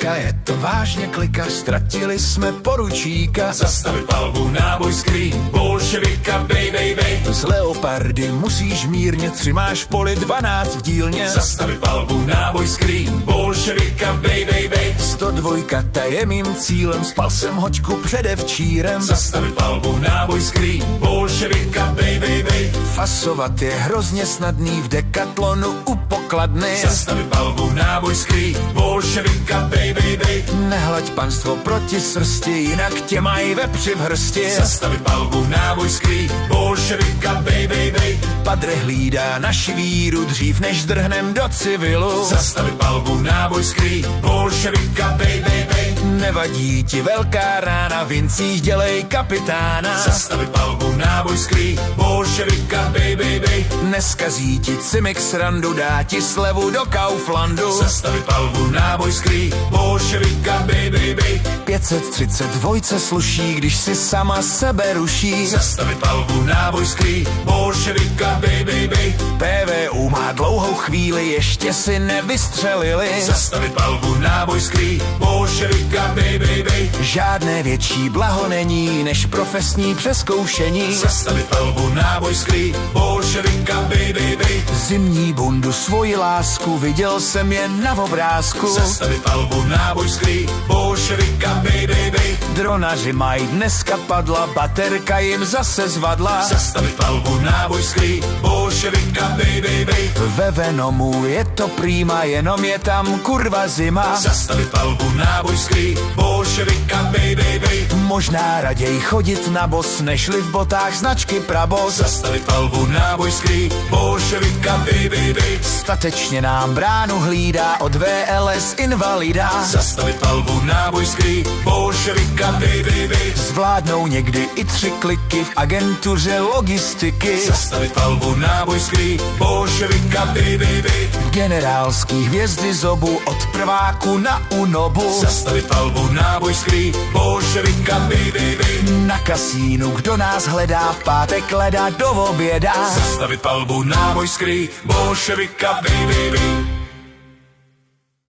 klika, je to vážně klika, ztratili jsme poručíka. Zastavit palbu, náboj skrý, bolševika, bej. Z leopardy musíš mírně, 3 máš v poli, 12 v dílně. Zastavit palbu, náboj skrý, bolševika, bej. 102, ta je mým cílem, spal jsem hoďku předevčírem. Zastavit palbu, náboj skrý, bolševika, bej. Fasovat je hrozně snadný, v Decathlonu u pokladny. Zastavit palbu, náboj skrý, bolševika, bej. Nehlaď panstvo proti srsti, jinak tě mají vepři v hrsti. Zastavit palbu, náboj skrý, bolševika, bej. Padre hlídá naši víru dřív, než zdrhnem do civilu. Zastavit palbu, náboj skrý, bolševika, bej. Nevadí ti velká rána, v vincích dělej kapitána. Zastavit palbu, náboj skrý, bolševika, bej. Neskazí ti cimik srandu, dá ti slevu do Kauflandu. Zastavit palbu, náboj skrý, bolševika, bej. 532 sluší, když si sama sebe ruší. Zastavit palbu, náboj skrý, bolševika, bej. PVU má dlouhou chvíli, ještě si nevystřelili. Zastavit palbu, náboj skrý, bolševika, bej. Žádné větší blaho není, než profesní přezkoušení. Zastavit palbu, náboj skrý, bolševika, bej. Zimní bundu, svoji lásku, viděl jsem jen na obrázku. Zastavit palbu, náboj skrý, bolševika, bej. Dronaři mají dneska padla, baterka jim zase zvadla. Zastavit palbu, náboj skrý, bolševika, bej. Ve Venomu je to prýma, jenom je tam kurva zima. Zastavit palbu, náboj skrý, bolševika, bej. Možná raději chodit na bos, nežli v botách značky Prabos. Zastavit palbu, náboj skrý, bolševika, bej. Statečně nám bránu hlídá, od VLS invalida. Zastavit palbu, náboj skrý, bolševika, bej. Zvládnou někdy i 3 kliky v agentuře logistiky. Zastavit palbu, náboj skrý, bolševika, bej. Generálský hvězdy zobu, od prváku na UNOBu. Zastavit palbu, náboj skrý, bolševika, bej. Na kasínu, kdo nás hledá, v pátek leda do oběda. Zastavit palbu, náboj skrý, bolševika, bej.